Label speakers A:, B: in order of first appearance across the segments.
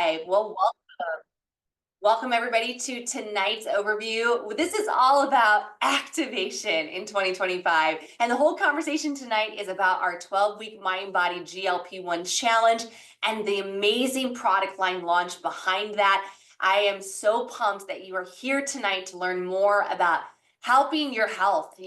A: live. Well, welcome everybody to tonight's overview. This is all about activation in 2025. And the whole conversation tonight is about our 12-week Mind Body GLP-1 challenge and the amazing product line launch behind that. I am so pumped that you are here tonight to learn more about helping your health,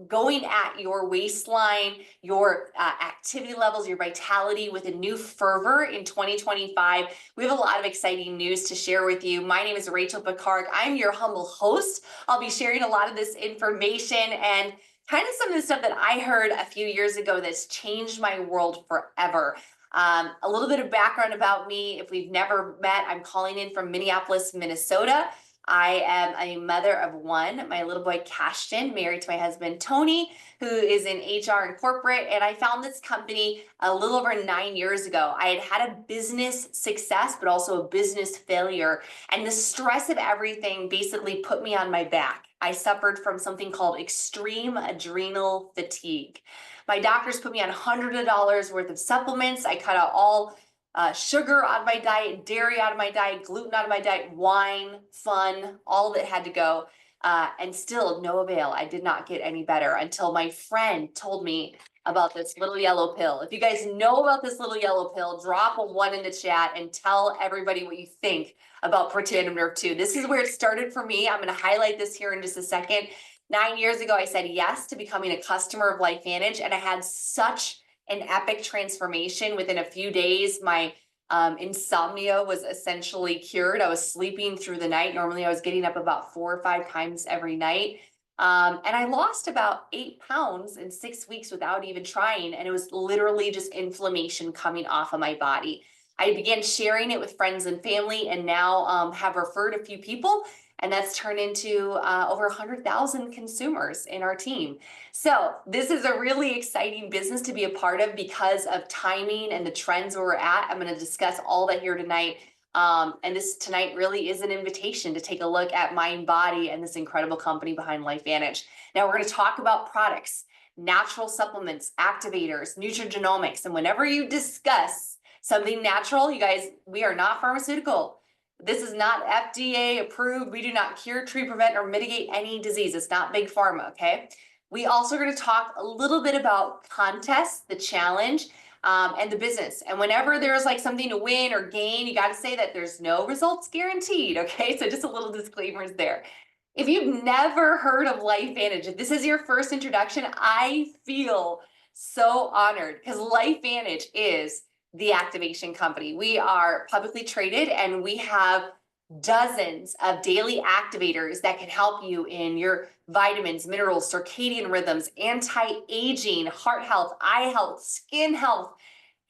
A: going at your waistline, your activity levels, your vitality with a new fervor in 2025. We have a lot of exciting news to share with you. My name is Rachel Picard. I'm your humble host. I'll be sharing a lot of this information and kind of some of the stuff that I heard a few years ago that's changed my world forever. A little bit of background about me. If we've never met, I'm calling in from Minneapolis, Minnesota. I am a mother of one, my little boy Cashton, married to my husband Tony, who is in HR and corporate. And I found this company a little over 9 years ago. I had a business success, but also a business failure. And the stress of everything basically put me on my back. I suffered from something called extreme adrenal fatigue. My doctors put me on hundreds of dollars worth of supplements. I cut out all sugar out of my diet, dairy out of my diet, gluten out of my diet, wine, fun, all of it had to go. And still no avail. I did not get any better until my friend told me about this little yellow pill. If you guys know about this little yellow pill, drop a 1 in the chat and tell everybody what you think about Protandim Nerve 2. This is where it started for me. I'm going to highlight this here in just a second. 9 years ago, I said yes to becoming a customer of LifeVantage, and I had such an epic transformation. Within a few days, my insomnia was essentially cured. I was sleeping through the night. Normally I was getting up about 4 or 5 times every night. And I lost about 8 pounds in 6 weeks without even trying. And it was literally just inflammation coming off of my body. I began sharing it with friends and family, and now have referred a few people. And that's turned into over 100,000 consumers in our team. So this is a really exciting business to be a part of because of timing and the trends where we're at. I'm going to discuss all that here tonight. And this tonight really is an invitation to take a look at Mind Body and this incredible company behind LifeVantage. Now we're going to talk about products, natural supplements, activators, nutrigenomics. And whenever you discuss something natural, you guys, we are not pharmaceutical. This is not FDA approved. We do not cure, treat, prevent, or mitigate any disease. It's not big pharma, okay? We also are going to talk a little bit about contests, the challenge, and the business. And whenever there's like something to win or gain, you got to say that there's no results guaranteed, okay? So just a little disclaimers there. If you've never heard of LifeVantage, if this is your first introduction, I feel so honored because LifeVantage is the activation company. We are publicly traded and we have dozens of daily activators that can help you in your vitamins, minerals, circadian rhythms, anti-aging, heart health, eye health, skin health,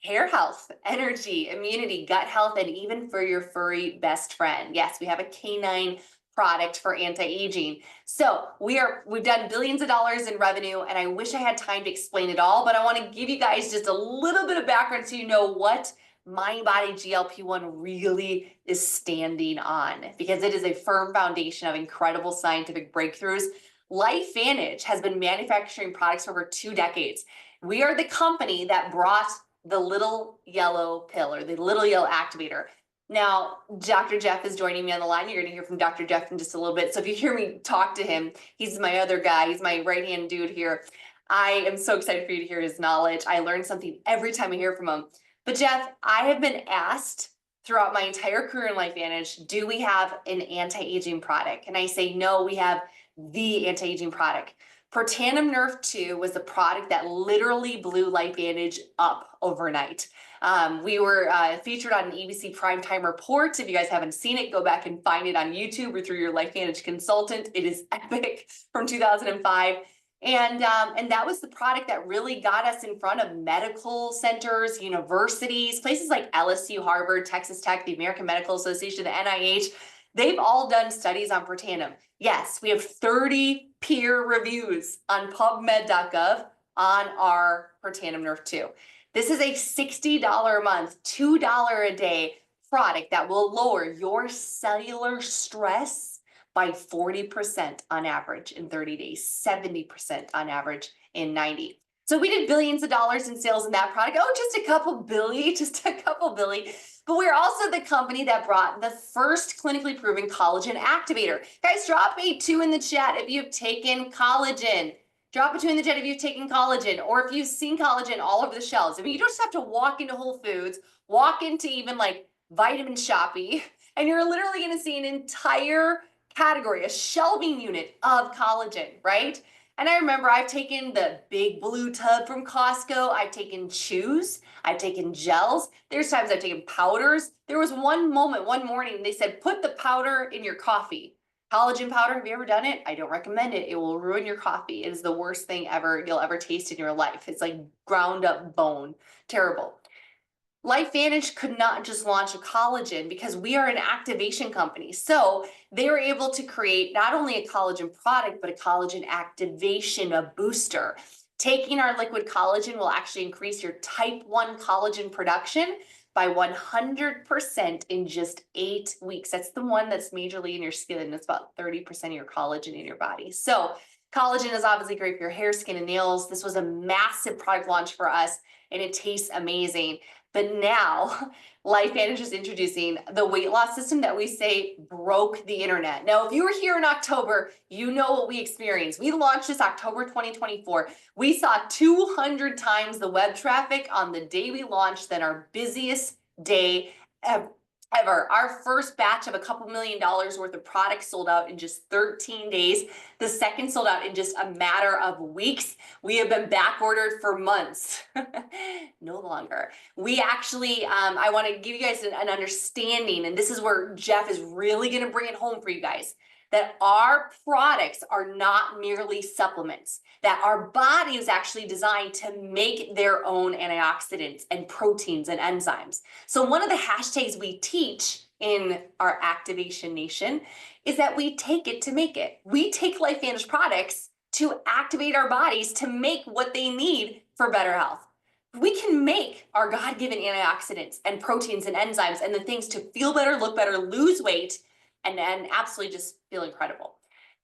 A: hair health, energy, immunity, gut health, and even for your furry best friend. Yes, we have a canine product for anti-aging. So we've done billions of dollars in revenue, and I wish I had time to explain it all, but I want to give you guys just a little bit of background so you know what Mind Body GLP-1 really is standing on, because it is a firm foundation of incredible scientific breakthroughs. LifeVantage has been manufacturing products for over 2 decades. We are the company that brought the little yellow pill or the little yellow activator. Now, Dr. Jeff is joining me on the line. You're going to hear from Dr. Jeff in just a little bit. So if you hear me talk to him, he's my other guy. He's my right-hand dude here. I am so excited for you to hear his knowledge. I learn something every time I hear from him. But Jeff, I have been asked throughout my entire career in LifeVantage, do we have an anti-aging product? And I say, no, we have the anti-aging product. Protandim Nerve 2 was the product that literally blew LifeVantage up overnight. We were featured on an ABC Primetime Report. If you guys haven't seen it, go back and find it on YouTube or through your LifeVantage consultant. It is epic, from 2005. And that was the product that really got us in front of medical centers, universities, places like LSU, Harvard, Texas Tech, the American Medical Association, the NIH. They've all done studies on Protandim. Yes, we have 30 peer reviews on PubMed.gov on our Protandim Nerve 2. This is a $60 a month, $2 a day product that will lower your cellular stress by 40% on average in 30 days, 70% on average in 90. So we did billions of dollars in sales in that product. Oh, just a couple billy, just a couple billy. But we're also the company that brought the first clinically proven collagen activator. Guys, drop a 2 in the chat if you've taken collagen. Drop a 2 in the chat if you've taken collagen, or if you've seen collagen all over the shelves. I mean, you don't just have to walk into Whole Foods, walk into even like Vitamin Shoppe, and you're literally going to see an entire category, a shelving unit of collagen, right? And I remember I've taken the big blue tub from Costco. I've taken chews. I've taken gels. There's times I've taken powders. There was one moment, one morning, they said, put the powder in your coffee. Collagen powder, have you ever done it? I don't recommend it. It will ruin your coffee. It is the worst thing ever you'll ever taste in your life. It's like ground up bone. Terrible. LifeVantage could not just launch a collagen because we are an activation company. So they were able to create not only a collagen product, but a collagen activation, a booster. Taking our liquid collagen will actually increase your type 1 collagen production by 100% in just 8 weeks. That's the one that's majorly in your skin, and it's about 30% of your collagen in your body. So collagen is obviously great for your hair, skin, and nails. This was a massive product launch for us, and it tastes amazing. But now LifeVantage is introducing the weight loss system that we say broke the internet. Now, if you were here in October, you know what we experienced. We launched this October 2024. We saw 200 times the web traffic on the day we launched than our busiest day ever. Our first batch of a couple $1 million worth of products sold out in just 13 days. The second sold out in just a matter of weeks. We have been back ordered for months. No longer. We actually, I want to give you guys an understanding, and this is where Jeff is really going to bring it home for you guys, that our products are not merely supplements, that our body is actually designed to make their own antioxidants and proteins and enzymes. So one of the hashtags we teach in our Activation Nation is that we take it to make it. We take LifeVantage products to activate our bodies to make what they need for better health. We can make our God-given antioxidants and proteins and enzymes and the things to feel better, look better, lose weight, and absolutely just feel incredible.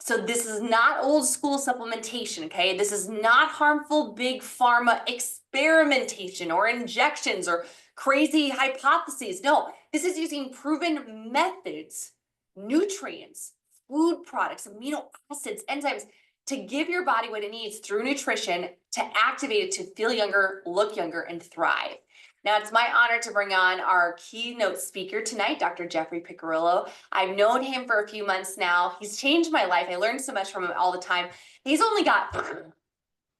A: So this is not old school supplementation, okay? This is not harmful big pharma experimentation or injections or crazy hypotheses. No, this is using proven methods, nutrients, food products, amino acids, enzymes to give your body what it needs through nutrition to activate it to feel younger, look younger, and thrive. Now, it's my honor to bring on our keynote speaker tonight, Dr. Jeffrey Piccirillo. I've known him for a few months now. He's changed my life. I learned so much from him all the time. He's only got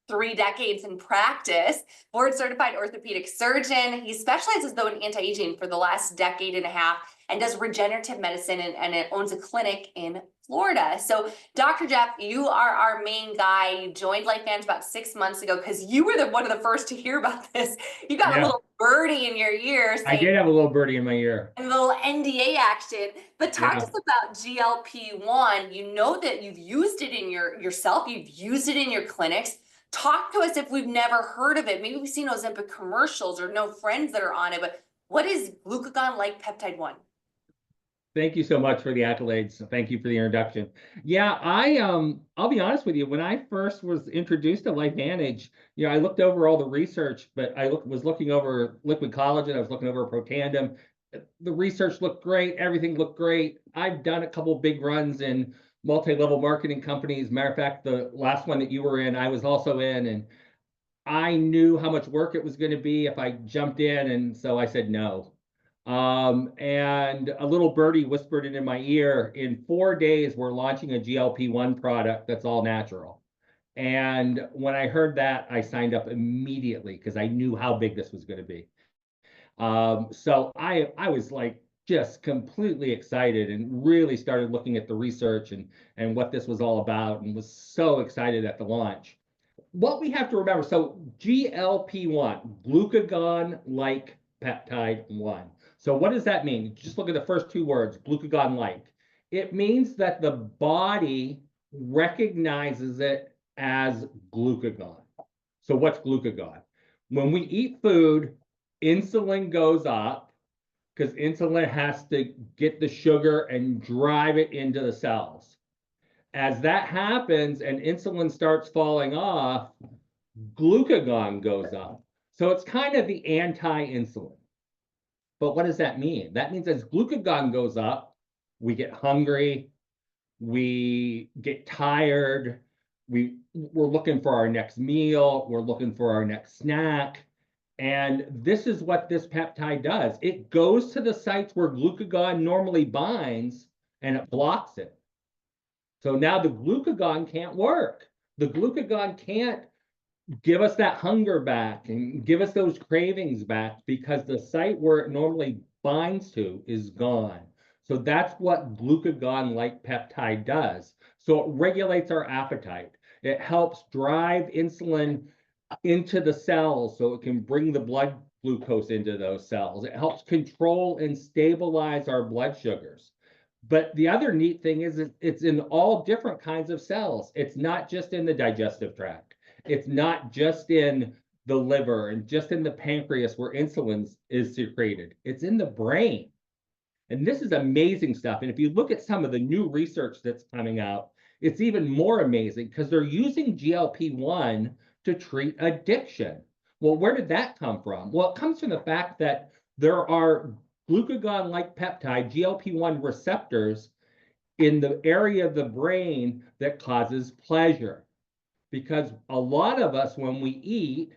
A: 3 decades in practice, board certified orthopedic surgeon. He specializes though in anti-aging for the last decade and a half and does regenerative medicine and it owns a clinic in Florida. So Dr. Jeff, you are our main guy. You joined LifeVantage about 6 months ago because you were one of the first to hear about this. You got a little birdie in your ear.
B: I did have a little birdie in my ear.
A: And a little NDA action. But talk to us about GLP-1. You know that you've used it in yourself. You've used it in your clinics. Talk to us if we've never heard of it. Maybe we've seen Ozempic commercials or know friends that are on it, but what is glucagon-like peptide 1?
B: Thank you so much for the accolades. Thank you for the introduction. Yeah, I'll be honest with you. When I first was introduced to LifeVantage, I looked over all the research, but I was looking over liquid collagen. I was looking over Protandim. The research looked great. Everything looked great. I've done a couple big runs in multi-level marketing companies. Matter of fact, the last one that you were in, I was also in, and I knew how much work it was going to be if I jumped in, and so I said no. And a little birdie whispered it in my ear, in 4 days, we're launching a GLP-1 product that's all natural. And when I heard that, I signed up immediately because I knew how big this was going to be. So I was like just completely excited and really started looking at the research and what this was all about and was so excited at the launch. What we have to remember, so GLP-1, glucagon-like peptide 1. So what does that mean? Just look at the first 2 words, glucagon-like. It means that the body recognizes it as glucagon. So what's glucagon? When we eat food, insulin goes up because insulin has to get the sugar and drive it into the cells. As that happens and insulin starts falling off, glucagon goes up. So it's kind of the anti-insulin. But what does that mean? That means as glucagon goes up, we get hungry, we get tired, we're looking for our next meal, we're looking for our next snack. And this is what this peptide does. It goes to the sites where glucagon normally binds and it blocks it. So now the glucagon can't work. The glucagon can't give us that hunger back and give us those cravings back because the site where it normally binds to is gone. So that's what glucagon-like peptide does. So it regulates our appetite. It helps drive insulin into the cells so it can bring the blood glucose into those cells. It helps control and stabilize our blood sugars. But the other neat thing is it's in all different kinds of cells. It's not just in the digestive tract. It's not just in the liver and just in the pancreas where insulin is secreted. It's in the brain. And this is amazing stuff. And if you look at some of the new research that's coming out, it's even more amazing because they're using GLP-1 to treat addiction. Well, where did that come from? Well, it comes from the fact that there are glucagon-like peptide, GLP-1 receptors in the area of the brain that causes pleasure. Because a lot of us, when we eat,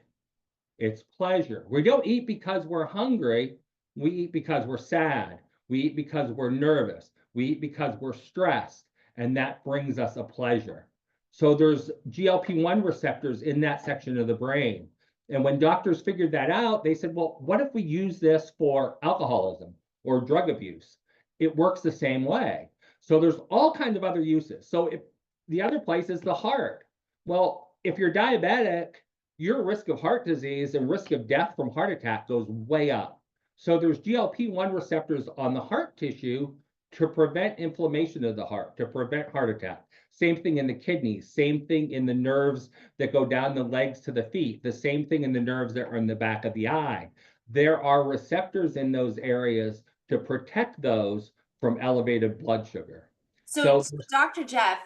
B: it's pleasure. We don't eat because we're hungry. We eat because we're sad. We eat because we're nervous. We eat because we're stressed. And that brings us a pleasure. So there's GLP-1 receptors in that section of the brain. And when doctors figured that out, they said, well, what if we use this for alcoholism or drug abuse? It works the same way. So there's all kinds of other uses. So if the other place is the heart. Well, if you're diabetic, your risk of heart disease and risk of death from heart attack goes way up. So there's GLP-1 receptors on the heart tissue to prevent inflammation of the heart, to prevent heart attack. Same thing in the kidneys, same thing in the nerves that go down the legs to the feet, the same thing in the nerves that are in the back of the eye. There are receptors in those areas to protect those from elevated blood sugar.
A: So,
B: So
A: so Dr. Jeff,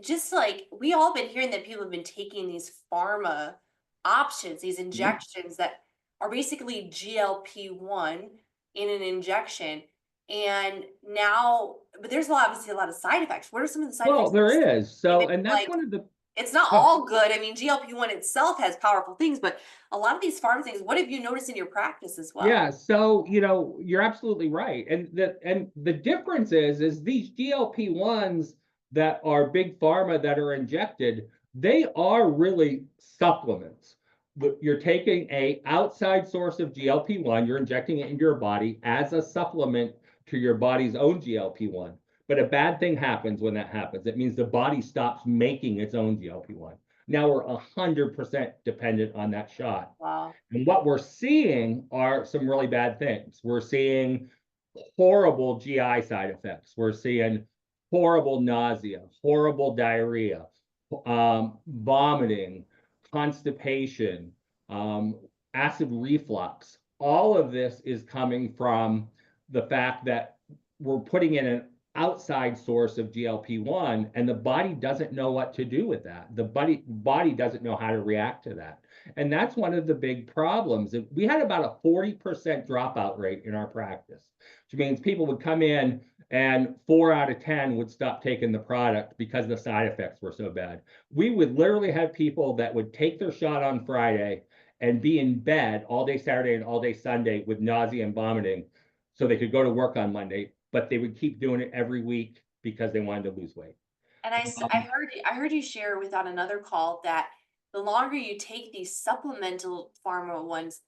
A: just like we all been hearing that people have been taking these pharma options, these injections that are basically GLP-1 in an injection. And now, but there's obviously a lot of side effects. What are some of the side
B: well,
A: effects?
B: there is. So,
A: Even
B: and that's
A: like
B: one of the
A: it's not
B: oh,
A: all good. I mean, GLP-1 itself has powerful things, but a lot of these pharma things, what have you noticed in your practice as well?
B: yeah, so you're absolutely right. And the difference is these GLP-1s that are big pharma that are injected, they are really supplements. You're taking a outside source of GLP-1, you're injecting it into your body as a supplement to your body's own GLP-1. But a bad thing happens when that happens. It means the body stops making its own GLP-1. Now we're 100% dependent on that shot.
A: Wow.
B: And what we're seeing are some really bad things. We're seeing horrible GI side effects. We're seeing horrible nausea, horrible diarrhea, vomiting, constipation, um, acid reflux. All of this is coming from the fact that we're putting in an outside source of GLP-1 and the body doesn't know what to do with that. The body doesn't know how to react to that. And that's one of the big problems. We had about a 40% dropout rate in our practice, which means people would come in and 4 out of 10 would stop taking the product because the side effects were so bad. We would literally have people that would take their shot on Friday and be in bed all day Saturday and all day Sunday with nausea and vomiting so they could go to work on Monday, but they would keep doing it every week because they wanted to lose weight.
A: And I heard you share with on another call that the longer you take these supplemental pharma ones,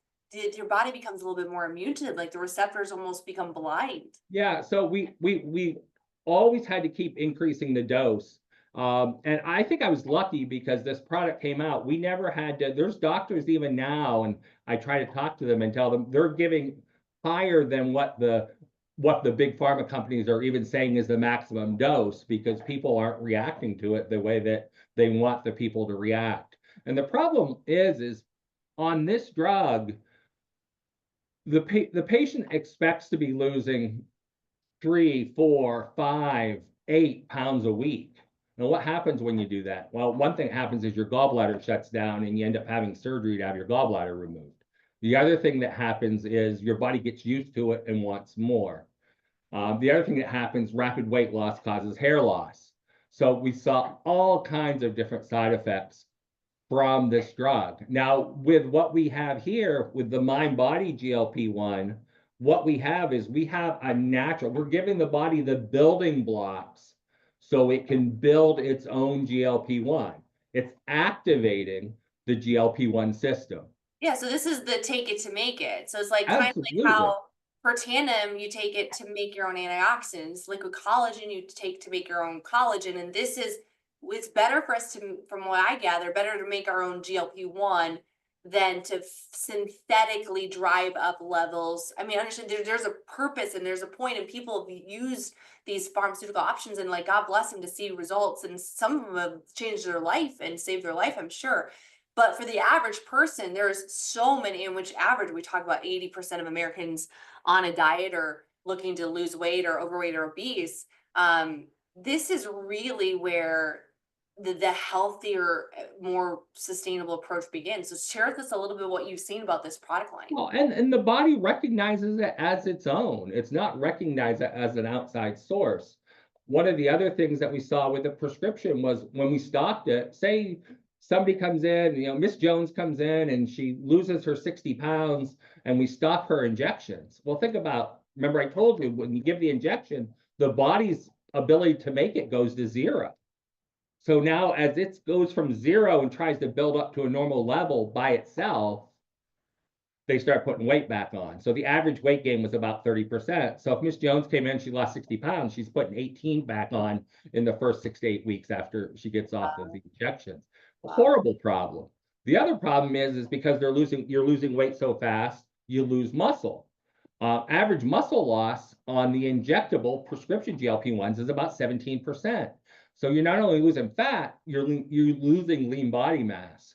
A: your body becomes a little bit more immune to it. Like the receptors almost become blind.
B: Yeah, so we always had to keep increasing the dose. And I think I was lucky because this product came out. We never had to, there's doctors even now, and I try to talk to them and tell them they're giving higher than what the big pharma companies are even saying is the maximum dose because people aren't reacting to it the way that they want the people to react. And the problem is on this drug, the patient expects to be losing 3, 4, 5, 8 pounds a week. Now, what happens when you do that? Well, one thing that happens is your gallbladder shuts down and you end up having surgery to have your gallbladder removed. The other thing that happens is your body gets used to it and wants more. The other thing that happens, rapid weight loss causes hair loss. So we saw all kinds of different side effects from this drug. Now, with what we have here with the mind body GLP-1, what we have is we have a natural, we're giving the body the building blocks so it can build its own GLP-1. It's activating the GLP-1 system.
A: Yeah, so this is the take it to make it. So it's like kind of like
B: Absolutely.
A: how for Tandem you take it to make your own antioxidants, liquid collagen you take to make your own collagen, and this is it's better for us to, from what I gather, better to make our own GLP-1 than to synthetically drive up levels. I mean, understand there's a purpose and there's a point, and people have used these pharmaceutical options, and like God bless them to see results, and some of them have changed their life and saved their life, I'm sure. But for the average person, there's so many, in which average we talk about 80% of Americans on a diet or looking to lose weight or overweight or obese. This is really where the healthier, more sustainable approach begins. So share with us a little bit what you've seen about this product line.
B: Well, and the body recognizes it as its own. It's not recognized as an outside source. One of the other things that we saw with the prescription was when we stopped it, say somebody comes in, Miss Jones comes in and she loses her 60 pounds and we stop her injections. Well, think about, remember I told you, when you give the injection, the body's ability to make it goes to zero. So now as it goes from zero and tries to build up to a normal level by itself, they start putting weight back on. So the average weight gain was about 30%. So if Miss Jones came in, she lost 60 pounds, she's putting 18 back on in the first 6 to 8 weeks after she gets off of the injections. A
A: Wow.
B: horrible problem. The other problem is because you're losing weight so fast, you lose muscle. Average muscle loss on the injectable prescription GLP-1s is about 17%. So you're not only losing fat, you're losing lean body mass.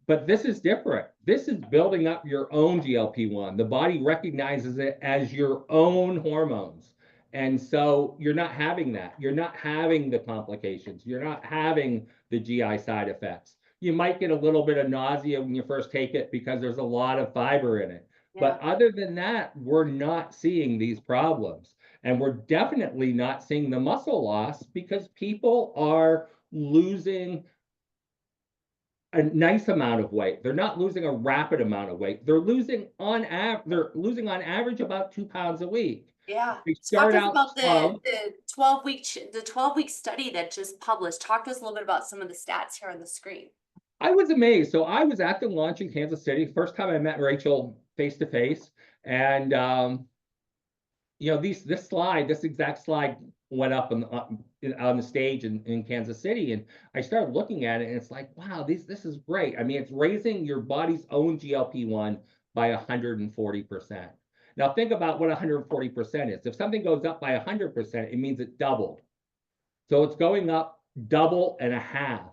B: But this is different. This is building up your own GLP-1. The body recognizes it as your own hormones. And so you're not having that. You're not having the complications. You're not having the GI side effects. You might get a little bit of nausea when you first take it because there's a lot of fiber in it.
A: Yeah.
B: But other than that, we're not seeing these problems. And we're definitely not seeing the muscle loss because people are losing a nice amount of weight. They're not losing a rapid amount of weight. They're losing on average about 2 pounds a week.
A: Yeah.
B: They
A: Talk
B: start
A: to us
B: out
A: about
B: slow.
A: the 12-week study that just published. Talk to us a little bit about some of the stats here on the screen.
B: I was amazed. So I was at the launch in Kansas City. First time I met Rachel face to face. And this exact slide went up on the stage in Kansas City, and I started looking at it, and it's like, wow, this is great. I mean, it's raising your body's own GLP-1 by 140%. Now think about what 140% is. If something goes up by 100%, it means it doubled. So it's going up double and a half.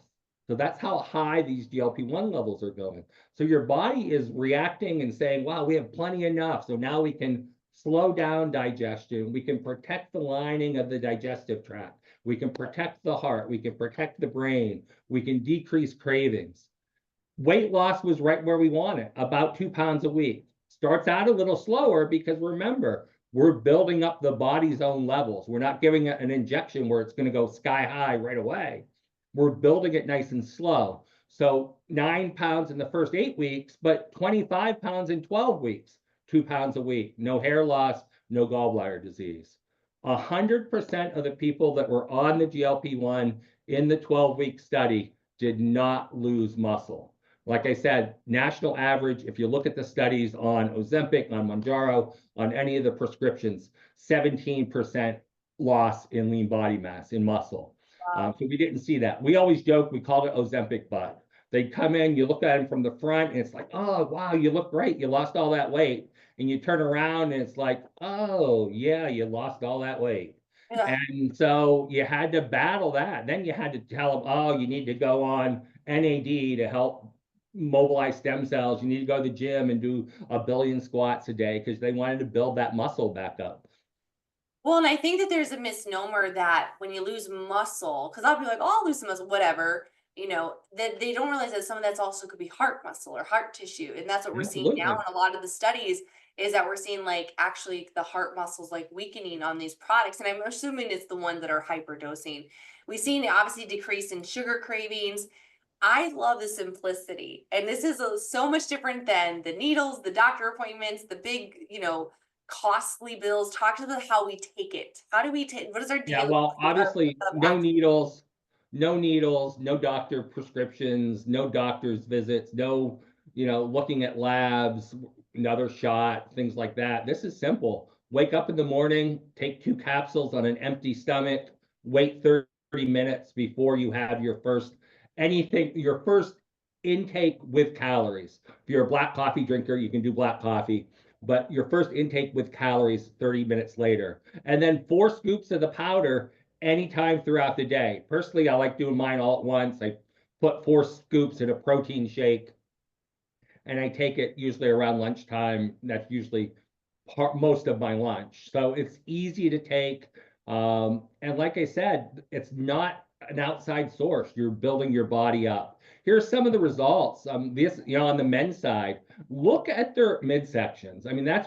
B: So that's how high these GLP-1 levels are going. So your body is reacting and saying, wow, we have plenty enough. So now we can slow down digestion. We can protect the lining of the digestive tract. We can protect the heart. We can protect the brain. We can decrease cravings. Weight loss was right where we want it, about 2 pounds a week. Starts out a little slower because remember, we're building up the body's own levels. We're not giving it an injection where it's going to go sky high right away. We're building it nice and slow. So 9 pounds in the first 8 weeks, but 25 pounds in 12 weeks, 2 pounds a week, no hair loss, no gallbladder disease. 100% of the people that were on the GLP-1 in the 12-week study did not lose muscle. Like I said, national average, if you look at the studies on Ozempic, on Mounjaro, on any of the prescriptions, 17% loss in lean body mass, in muscle.
A: Wow.
B: So we didn't see that. We always joke, we called it Ozempic butt. They'd come in, you look at them from the front, and it's like, oh, wow, you look great. You lost all that weight. And you turn around, and it's like, oh, yeah, you lost all that weight.
A: Yeah.
B: And so you had to battle that. Then you had to tell them, oh, you need to go on NAD to help mobilize stem cells. You need to go to the gym and do 1 billion squats a day because they wanted to build that muscle back up.
A: Well, and I think that there's a misnomer that when you lose muscle, because I'll be like, oh, I'll lose some muscle, whatever, that they don't realize that some of that's also could be heart muscle or heart tissue. And that's what we're seeing now
B: Absolutely.
A: in a lot of the studies is that we're seeing like actually the heart muscles like weakening on these products. And I'm assuming it's the ones that are hyperdosing. We've seen obviously decrease in sugar cravings. I love the simplicity. And this is so much different than the needles, the doctor appointments, the big, costly bills. Talk to us how we take it. How do we take, what is our
B: Yeah,
A: daily
B: well, obviously,
A: of
B: no needles, no needles, no doctor prescriptions, no doctor's visits, no, looking at labs, another shot, things like that. This is simple. Wake up in the morning, take 2 capsules on an empty stomach, wait 30 minutes before you have your first intake with calories. If you're a black coffee drinker, you can do black coffee, but your first intake with calories 30 minutes later. And then 4 scoops of the powder anytime throughout the day. Personally, I like doing mine all at once. I put 4 scoops in a protein shake and I take it usually around lunchtime. That's usually most of my lunch. So it's easy to take. And like I said, it's not an outside source. You're building your body up. Here's some of the results. On the men's side, look at their midsections. I mean, that's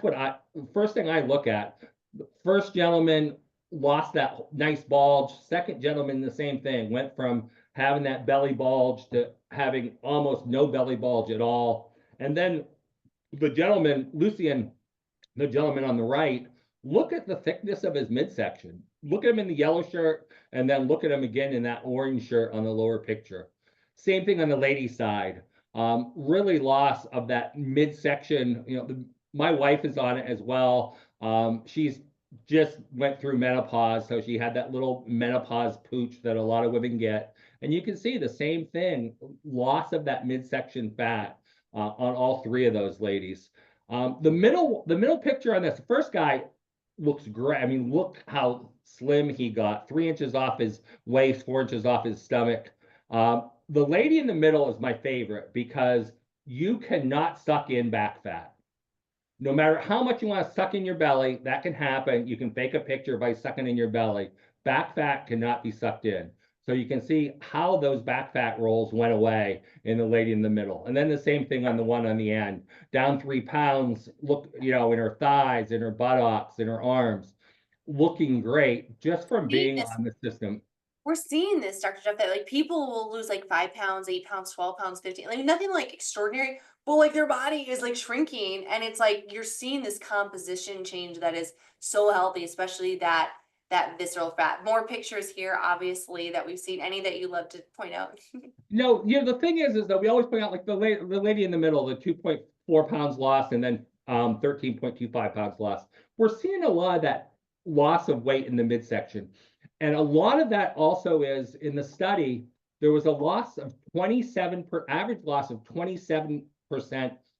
B: first thing I look at. The first gentleman lost that nice bulge. Second gentleman, the same thing, went from having that belly bulge to having almost no belly bulge at all. And then the gentleman, Lucian, the gentleman on the right, look at the thickness of his midsection. Look at him in the yellow shirt, and then look at him again in that orange shirt on the lower picture. Same thing on the lady side. Really loss of that midsection. My wife is on it as well. She's just went through menopause, so she had that little menopause pooch that a lot of women get. And you can see the same thing, loss of that midsection fat on all three of those ladies. The middle picture on this, the first guy looks great. I mean, look how slim he got, 3 inches off his waist, 4 inches off his stomach. The lady in the middle is my favorite because you cannot suck in back fat. No matter how much you want to suck in your belly, that can happen. You can fake a picture by sucking in your belly. Back fat cannot be sucked in. So you can see how those back fat rolls went away in the lady in the middle. And then the same thing on the one on the end. Down 3 pounds, look, in her thighs, in her buttocks, in her arms, looking great just from
A: seeing
B: being
A: this,
B: on the system.
A: we're seeing this, Dr. Jeff, that like people will lose like 5 pounds, 8 pounds, 12 pounds, 15, like nothing like extraordinary, but like their body is like shrinking. And it's like you're seeing this composition change that is so healthy, especially that visceral fat. More pictures here, obviously, that we've seen. Any that you love to point out?
B: No, the thing is that we always point out like the lady in the middle, the 2.4 pounds lost, and then 13.25 pounds lost. We're seeing a lot of that loss of weight in the midsection. And a lot of that also is in the study, there was a loss of average loss of 27%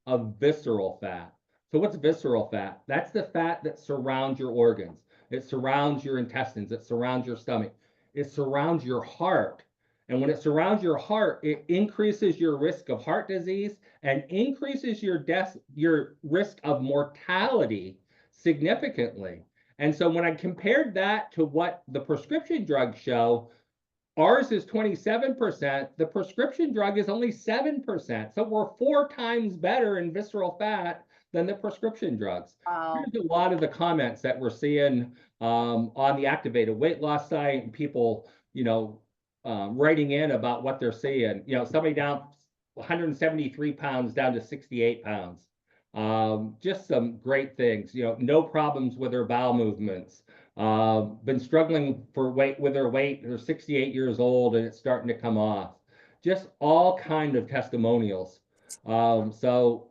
B: of visceral fat. So what's visceral fat? That's the fat that surrounds your organs. It surrounds your intestines. It surrounds your stomach. It surrounds your heart. And when it surrounds your heart, it increases your risk of heart disease and increases your risk of mortality significantly. And so when I compared that to what the prescription drugs show, ours is 27%, the prescription drug is only 7%. So we're 4 times better in visceral fat than the prescription drugs.
A: Wow.
B: Here's a lot of the comments that we're seeing on the activated weight loss site, and people, writing in about what they're seeing. Somebody down 173 pounds down to 68 pounds. Just some great things. No problems with her bowel movements. Been struggling for weight with her weight. They're 68 years old and it's starting to come off. Just all kind of testimonials. So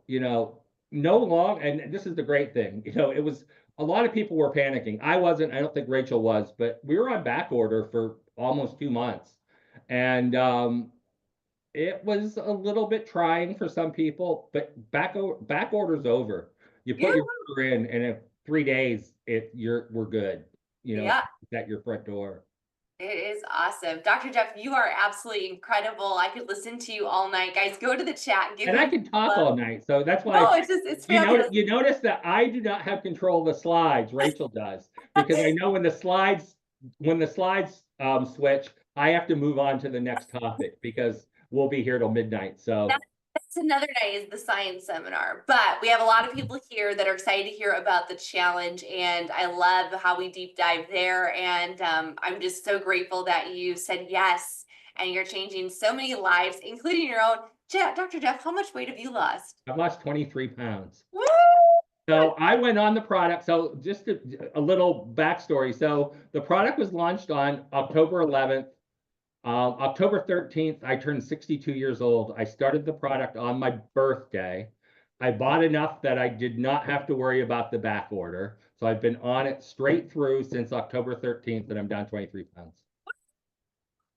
B: no long, and this is the great thing. It was a lot of people were panicking. I wasn't. I don't think Rachel was, but we were on back order for almost 2 months, and it was a little bit trying for some people. But back order's over. You
A: Yeah.
B: put your order in, and in 3 days, we're good.
A: Yeah.
B: At your front door.
A: It is awesome. Dr. Jeff, you are absolutely incredible. I could listen to you all night. Guys, go to the chat and give
B: And I
A: him
B: can talk
A: love.
B: all night, so that's
A: No,
B: why
A: it's fabulous.
B: you notice that I do not have control of the slides, Rachel does, because I know when the slides switch, I have to move on to the next topic because we'll be here till midnight. So
A: That's another night is the science seminar, but we have a lot of people here that are excited to hear about the challenge, and I love how we deep dive there. And I'm just so grateful that you said yes, and you're changing so many lives, including your own. Dr. Jeff, how much weight have you lost?
B: I've lost 23 pounds.
A: Woo!
B: So I went on the product. So just a little backstory. So the product was launched on October 11th. October 13th, I turned 62 years old. I started the product on my birthday. I bought enough that I did not have to worry about the back order. So I've been on it straight through since October 13th, and I'm down 23 pounds.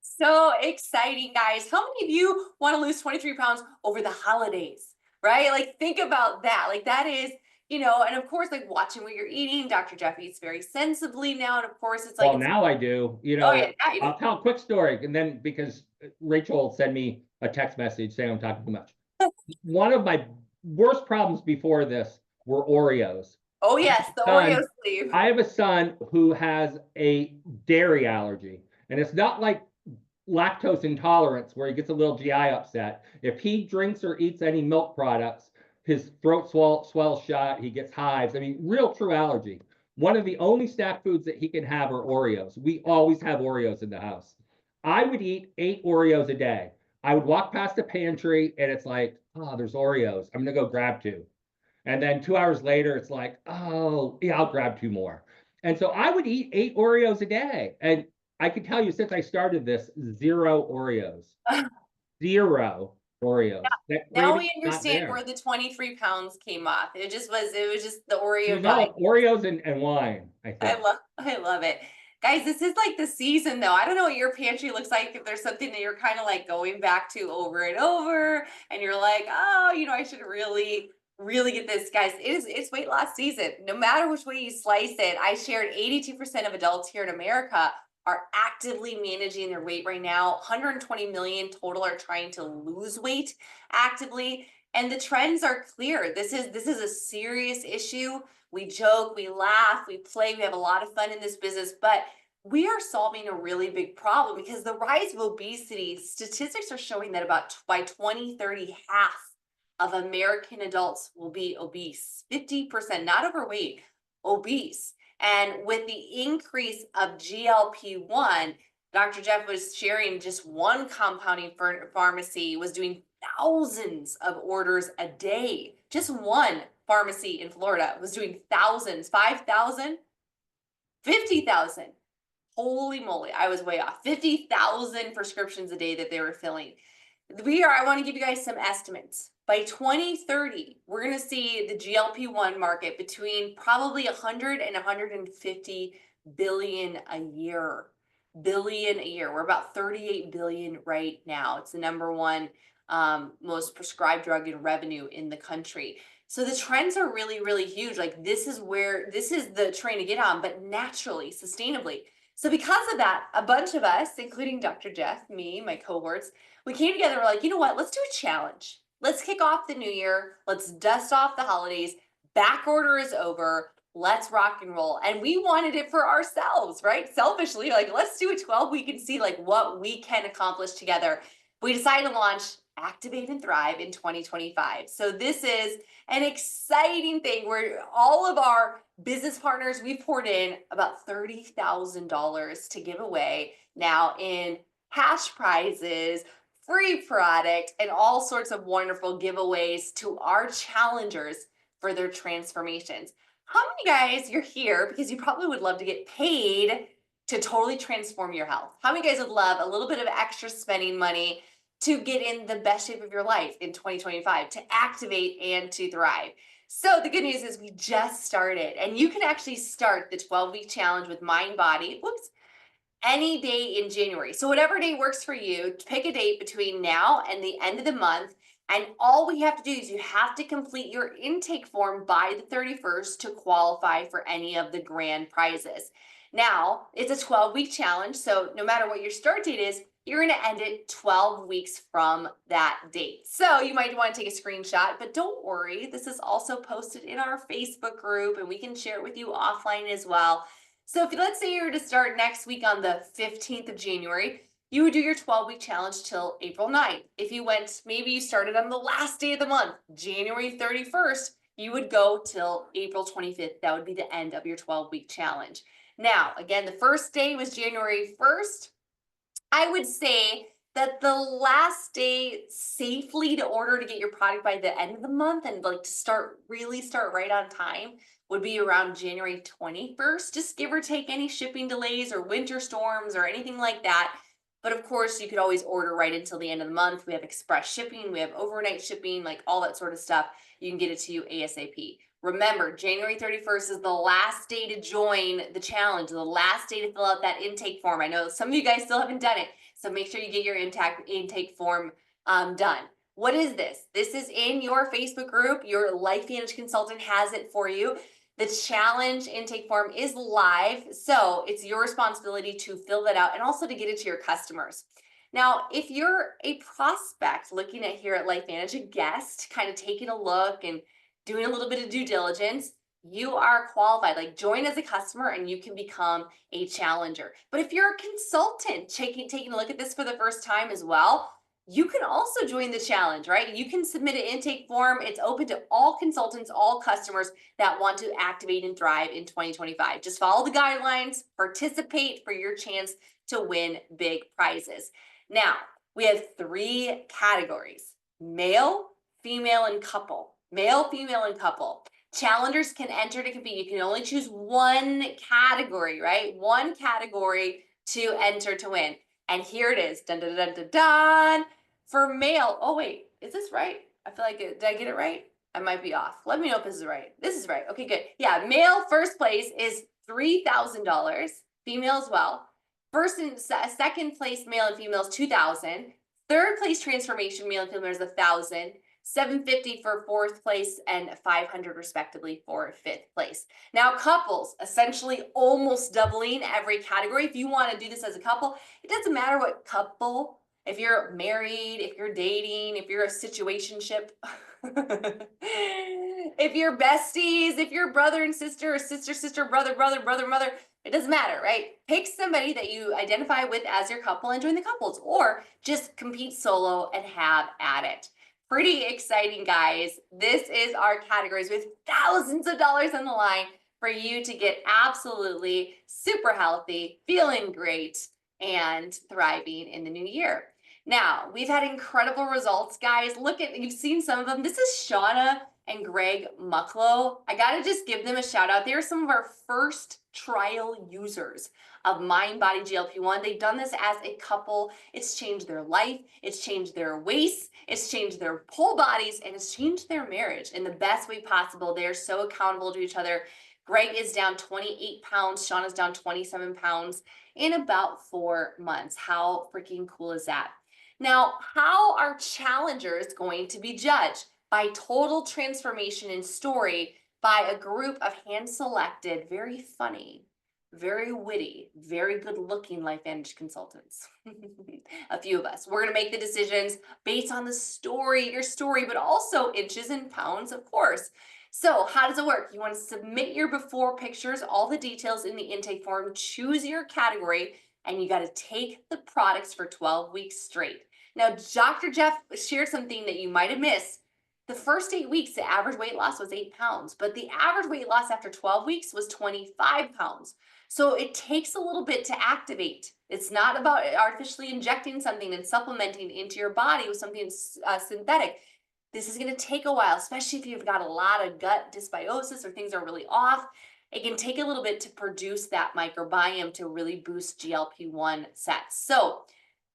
A: So exciting, guys. How many of you want to lose 23 pounds over the holidays, right? Like, think about that. Like, that is, and of course, like watching what you're eating. Dr. Jeff eats very sensibly now. And of course, it's like,
B: Well, now I do.
A: oh, yeah, now you do.
B: I'll tell a quick story, and then because Rachel sent me a text message saying I'm talking too much. One of my worst problems before this were Oreos.
A: Oh, yes, the Oreo sleeve.
B: I have a son who has a dairy allergy, and it's not like lactose intolerance where he gets a little GI upset. If he drinks or eats any milk products, his throat swells shut, he gets hives. I mean, real true allergy. One of the only snack foods that he can have are Oreos. We always have Oreos in the house. I would eat 8 Oreos a day. I would walk past the pantry and it's like, oh, there's Oreos. I'm gonna go grab two. And then 2 hours later, it's like, oh, yeah, I'll grab two more. And so I would eat 8 Oreos a day. And I can tell you since I started this, zero Oreos. Zero Oreos. That
A: Now
B: craving's
A: we
B: not
A: understand
B: there.
A: where the 23 pounds came off. It was just the Oreo diet.
B: No, Oreos and wine, I think.
A: I love it. Guys, this is like the season though. I don't know what your pantry looks like, if there's something that you're kind of like going back to over and over, and you're like, oh, I should really, really get this. Guys, it's weight loss season. No matter which way you slice it. I shared 82% of adults here in America are actively managing their weight right now. 120 million total are trying to lose weight actively. And the trends are clear. This is a serious issue. We joke, we laugh, we play, we have a lot of fun in this business, but we are solving a really big problem because the rise of obesity, statistics are showing that by 2030, half of American adults will be obese, 50%, not overweight, obese. And with the increase of GLP-1, Dr. Jeff was sharing just one compounding pharmacy was doing thousands of orders a day. Just one pharmacy in Florida was doing thousands, 5,000, 50,000. Holy moly, I was way off. 50,000 prescriptions a day that they were filling. I want to give you guys some estimates. By 2030, we're going to see the GLP-1 market between probably 100 and 150 billion a year. Billion a year. We're about 38 billion right now. It's the number one most prescribed drug in revenue in the country. So the trends are really, really huge. Like this is the train to get on, but naturally, sustainably. So because of that, a bunch of us, including Dr. Jeff, me, my cohorts, we came together. We're like, you know what? Let's do a challenge. Let's kick off the new year. Let's dust off the holidays. Back order is over. Let's rock and roll. And we wanted it for ourselves, right? Selfishly, like, let's do a 12-week and see like what we can accomplish together. We decided to launch Activate and Thrive in 2025. So this is an exciting thing where all of our business partners, we've poured in about $30,000 to give away now in cash prizes, free product, and all sorts of wonderful giveaways to our challengers for their transformations. How many guys you're here because you probably would love to get paid to totally transform your health? How many guys would love a little bit of extra spending money to get in the best shape of your life in 2025, to activate and to thrive? So the good news is we just started, and you can actually start the 12-week challenge with Mind Body, any day in January. So whatever day works for you, pick a date between now and the end of the month. And all we have to do is you have to complete your intake form by the 31st to qualify for any of the grand prizes. Now, it's a 12-week challenge, so no matter what your start date is, you're going to end it 12 weeks from that date. So you might want to take a screenshot, but don't worry. This is also posted in our Facebook group and we can share it with you offline as well. So if let's say you were to start next week on the 15th of January, you would do your 12-week challenge till April 9th. If you went, maybe you started on the last day of the month, January 31st, you would go till April 25th. That would be the end of your 12-week challenge. Now, again, the first day was January 1st. I would say that the last day safely to order to get your product by the end of the month and like to start right on time would be around January 21st, just give or take any shipping delays or winter storms or anything like that. But of course, you could always order right until the end of the month. We have express shipping, we have overnight shipping, like all that sort of stuff. You can get it to you ASAP. Remember, January 31st is the last day to join the challenge, the last day to fill out that intake form. I know some of you guys still haven't done it, so make sure you get your intake form done. What is this? This is in your Facebook group. Your LifeVantage consultant has it for you. The challenge intake form is live, so it's your responsibility to fill that out and also to get it to your customers. Now, if you're a prospect looking at here at LifeVantage, a guest, kind of taking a look and doing a little bit of due diligence, you are qualified. Like join as a customer and you can become a challenger. But if you're a consultant taking a look at this for the first time as well, you can also join the challenge, right? You can submit an intake form. It's open to all consultants, all customers that want to activate and thrive in 2025. Just follow the guidelines, participate for your chance to win big prizes. Now, we have 3 categories: male, female, and couple. Male, female, and couple. Challengers can enter to compete. You can only choose one category, right? One category to enter to win. And here it is. Dun, dun, dun, dun, dun. For male, oh wait, is this right? I feel like, did I get it right? I might be off. Let me know if this is right. This is right. Okay, good. Yeah, male first place is $3,000. Female as well. First and second place, male and female, is $2,000. Third place transformation, male and female, is $1,000. $750 for fourth place and $500 respectively for fifth place. Now, couples, essentially almost doubling every category. If you want to do this as a couple, it doesn't matter what couple, if you're married, if you're dating, if you're a situationship, if you're besties, if you're brother and sister, or sister, brother, mother, it doesn't matter, right? Pick somebody that you identify with as your couple and join the couples, or just compete solo and have at it. Pretty exciting, guys. This is our categories with thousands of dollars on the line for you to get absolutely super healthy, feeling great, and thriving in the new year. Now, we've had incredible results, guys. Look at, you've seen some of them. This is Shauna and Greg Mucklow. I gotta just give them a shout out. They are some of our first trial users of MindBody GLP-1. They've done this as a couple. It's changed their life. It's changed their waist. It's changed their whole bodies, and it's changed their marriage in the best way possible. They are so accountable to each other. Greg is down 28 pounds. Shauna's down 27 pounds in about 4 months. How freaking cool is that? Now, how are challengers going to be judged? By total transformation in story by a group of hand-selected, very funny, very witty, very good-looking LifeVantage consultants. A few of us. We're going to make the decisions based on the story, your story, but also inches and pounds, of course. So how does it work? You want to submit your before pictures, all the details in the intake form, choose your category, and you got to take the products for 12 weeks straight. Now, Dr. Jeff shared something that you might have missed. The first 8 weeks, the average weight loss was 8 pounds, but the average weight loss after 12 weeks was 25 pounds. So it takes a little bit to activate. It's not about artificially injecting something and supplementing into your body with something synthetic. This is going to take a while, especially if you've got a lot of gut dysbiosis or things are really off. It can take a little bit to produce that microbiome to really boost GLP-1 sets. So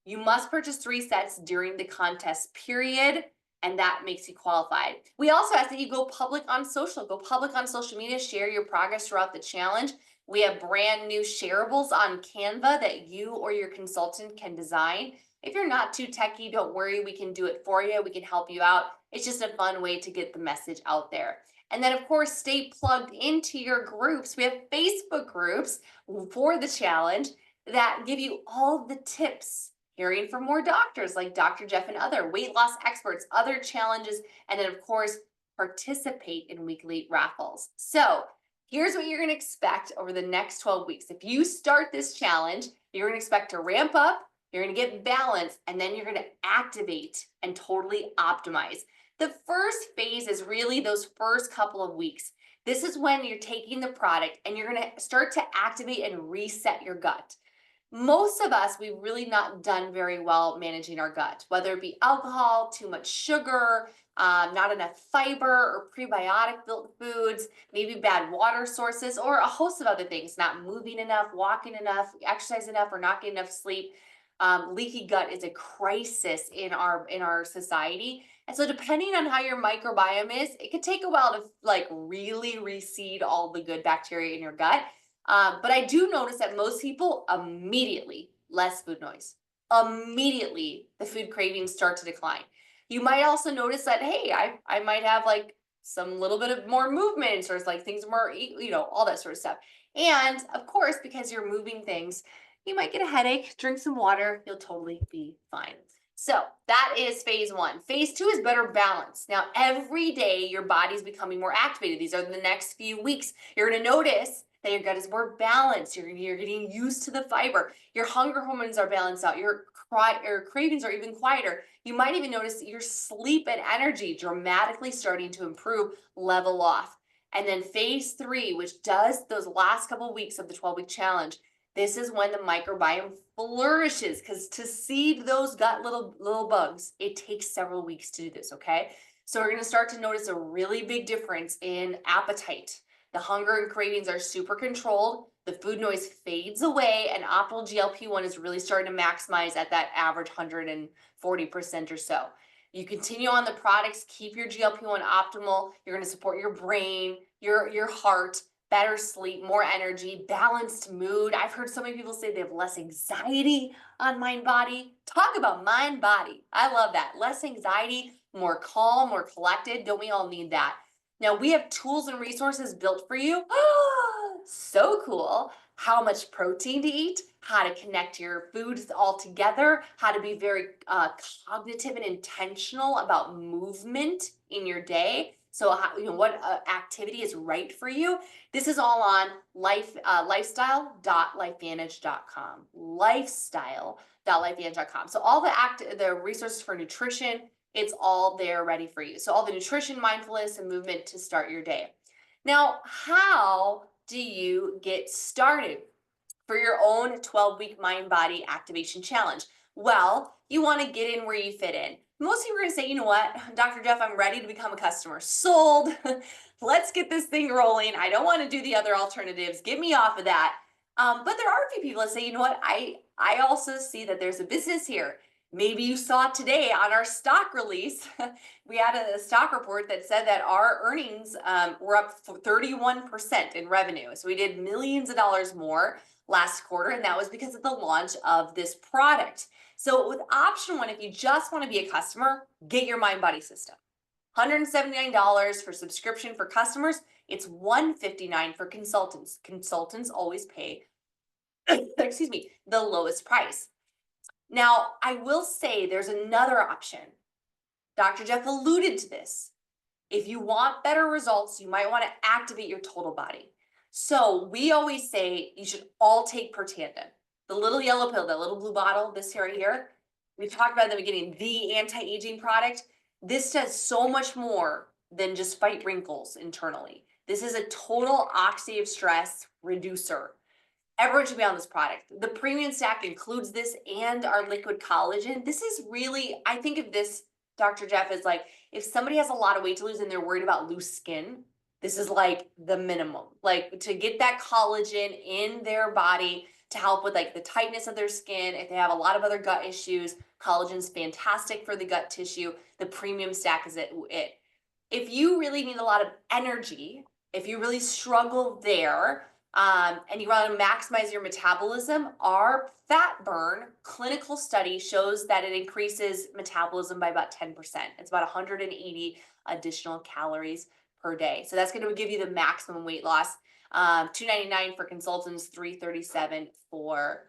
A: you must purchase 3 sets during the contest period, and that makes you qualified. We also ask that you go public on social. Go public on social media, share your progress throughout the challenge. We have brand new shareables on Canva that you or your consultant can design. If you're not too techy, don't worry, we can do it for you. We can help you out. It's just a fun way to get the message out there. And then, of course, stay plugged into your groups. We have Facebook groups for the challenge that give you all the tips, hearing from more doctors like Dr. Jeff and other weight loss experts, other challenges, and then, of course, participate in weekly raffles. So here's what you're going to expect over the next 12 weeks. If you start this challenge, you're going to expect to ramp up, you're going to get balance, and then you're going to activate and totally optimize. The first phase is really those first couple of weeks. This is when you're taking the product and you're going to start to activate and reset your gut. Most of us, we've really not done very well managing our gut, whether it be alcohol, too much sugar, not enough fiber or prebiotic built foods, maybe bad water sources, or a host of other things, not moving enough, walking enough, exercise enough, or not getting enough sleep. Leaky gut is a crisis in our society. And so depending on how your microbiome is, it could take a while to like really reseed all the good bacteria in your gut. But I do notice that most people immediately less food noise. Immediately the food cravings start to decline. You might also notice that, hey, I might have like some little bit of more movements or it's like things more, all that sort of stuff. And of course, because you're moving things, you might get a headache, drink some water, you'll totally be fine. So that is phase one. Phase two is better balance. Now, every day your body's becoming more activated. These are the next few weeks. You're going to notice that your gut is more balanced. You're getting used to the fiber. Your hunger hormones are balanced out. Your cravings are even quieter. You might even notice your sleep and energy dramatically starting to improve, level off. And then phase three, which does those last couple of weeks of the 12-week challenge, this is when the microbiome flourishes, because to seed those gut little bugs, it takes several weeks to do this, okay? So we're going to start to notice a really big difference in appetite. The hunger and cravings are super controlled. The food noise fades away, and optimal GLP-1 is really starting to maximize at that average 140% or so. You continue on the products, keep your GLP-1 optimal. You're going to support your brain, your heart, better sleep, more energy, balanced mood. I've heard so many people say they have less anxiety on mind body. Talk about mind body. I love that. Less anxiety, more calm, more collected. Don't we all need that? Now we have tools and resources built for you. So cool. How much protein to eat, how to connect your foods all together, how to be very cognitive and intentional about movement in your day. So what activity is right for you. This is all on lifestyle.lifevantage.com. Lifestyle.lifevantage.com. So all the resources for nutrition, it's all there ready for you. So all the nutrition, mindfulness, and movement to start your day. Now, how do you get started for your own 12-week mind-body activation challenge? Well, you want to get in where you fit in. Most people are going to say, you know what, Dr. Jeff, I'm ready to become a customer. Sold. Let's get this thing rolling. I don't want to do the other alternatives. Get me off of that. But there are a few people that say, you know what, I also see that there's a business here. Maybe you saw today on our stock release, we had a stock report that said that our earnings were up 31% in revenue. So we did millions of dollars more last quarter, and that was because of the launch of this product. So with option one, if you just want to be a customer, get your Mind Body System. $179 for subscription for customers. It's $159 for consultants. Consultants always pay, excuse me, the lowest price. Now, I will say there's another option. Dr. Jeff alluded to this. If you want better results, you might want to activate your total body. So we always say you should all take Protandim. The little yellow pill, that little blue bottle, this here right here. We talked about in the beginning, the anti-aging product. This does so much more than just fight wrinkles internally. This is a total oxidative stress reducer. Everyone should be on this product. The premium stack includes this and our liquid collagen. This is really, I think of this, Dr. Jeff, is like, if somebody has a lot of weight to lose and they're worried about loose skin, this is like the minimum. Like to get that collagen in their body to help with like the tightness of their skin. If they have a lot of other gut issues, collagen's fantastic for the gut tissue. The premium stack is it. If you really need a lot of energy, if you really struggle there, and you want to maximize your metabolism, our fat burn clinical study shows that it increases metabolism by about 10%. It's about 180 additional calories per day. So that's going to give you the maximum weight loss. $299 for consultants, $337 for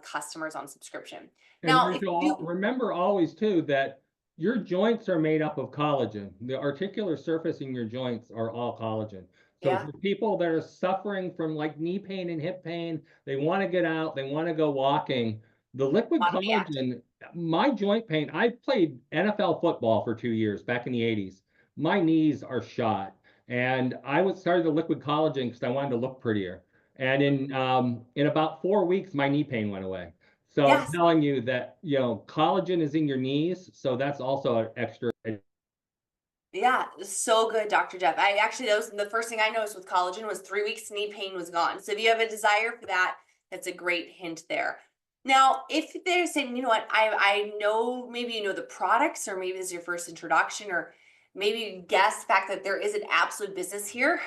A: customers on subscription.
B: And
A: Now, if
B: Rachel,
A: you,
B: remember always too that your joints are made up of collagen. The articular surface in your joints are all collagen. So
A: yeah,
B: for people that are suffering from like knee pain and hip pain, they want to get out, they want to go walking, the liquid
A: want to be active.
B: collagen, my joint pain, I played NFL football for 2 years back in the 80s. My knees are shot. And I would started the liquid collagen because I wanted to look prettier. And in about 4 weeks, my knee pain went away. So I'm
A: Yes.
B: telling you that, collagen is in your knees, so that's also an extra.
A: Yeah, so good, Dr. Jeff. I actually, that was the first thing I noticed with collagen was 3 weeks knee pain was gone. So if you have a desire for that, that's a great hint there. Now, if they're saying, you know what, I know maybe you know the products, or maybe this is your first introduction, or maybe you guess the fact that there is an absolute business here.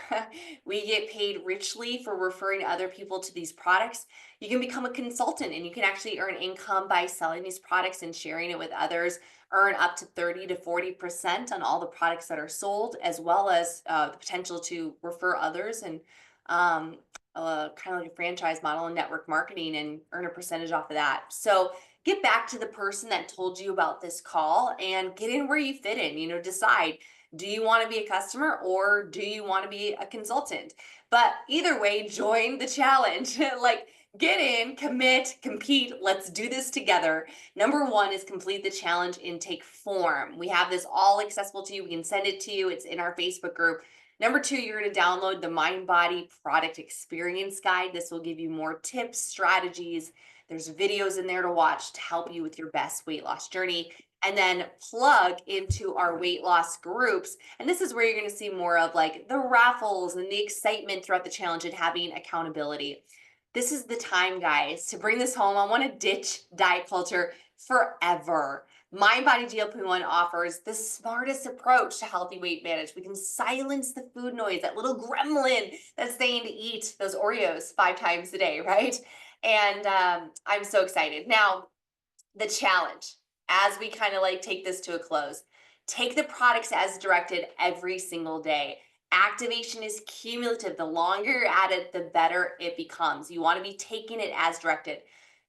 A: We get paid richly for referring other people to these products. You can become a consultant and you can actually earn income by selling these products and sharing it with others, earn up to 30 to 40% on all the products that are sold, as well as the potential to refer others and um, kind of like a franchise model and network marketing and earn a percentage off of that. So get back to the person that told you about this call and get in where you fit in, decide, do you want to be a customer or do you want to be a consultant? But either way, join the challenge. Like, get in, commit, compete. Let's do this together. Number one is complete the challenge intake form. We have this all accessible to you. We can send it to you. It's in our Facebook group. Number two, you're going to download the Mind Body Product Experience Guide. This will give you more tips, strategies. There's videos in there to watch to help you with your best weight loss journey. And then plug into our weight loss groups. And this is where you're going to see more of like the raffles and the excitement throughout the challenge and having accountability. This is the time, guys, to bring this home. I want to ditch diet culture forever. MindBody GLP-1 offers the smartest approach to healthy weight management. We can silence the food noise, that little gremlin that's saying to eat those Oreos 5 times a day, right? And I'm so excited. Now, the challenge, as we kind of like take this to a close, take the products as directed every single day. Activation is cumulative. The longer you're at it, the better it becomes. You want to be taking it as directed.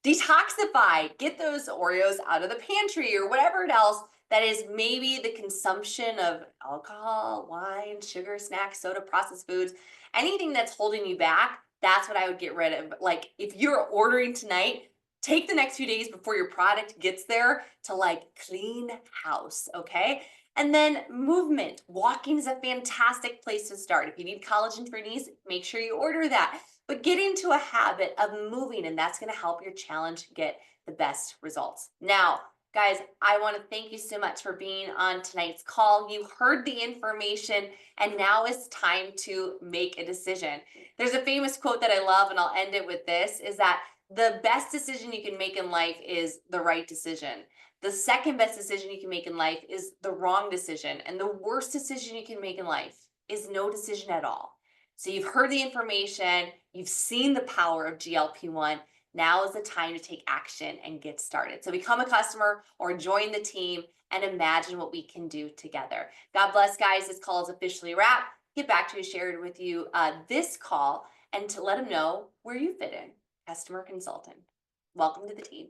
A: Detoxify, get those Oreos out of the pantry or whatever else that is maybe the consumption of alcohol, wine, sugar, snacks, soda, processed foods, anything that's holding you back. That's what I would get rid of. Like, if you're ordering tonight, take the next few days before your product gets there to like clean house, okay? And then movement. Walking is a fantastic place to start. If you need collagen for your knees, make sure you order that. But get into a habit of moving, and that's going to help your challenge get the best results. Now, guys, I want to thank you so much for being on tonight's call. You heard the information, and now it's time to make a decision. There's a famous quote that I love, and I'll end it with this, is that the best decision you can make in life is the right decision. The second best decision you can make in life is the wrong decision. And the worst decision you can make in life is no decision at all. So you've heard the information, you've seen the power of GLP-1. Now is the time to take action and get started. So become a customer or join the team and imagine what we can do together. God bless, guys. This call is officially wrapped. Get back to shared with you this call and to let them know where you fit in. Customer consultant. Welcome to the team.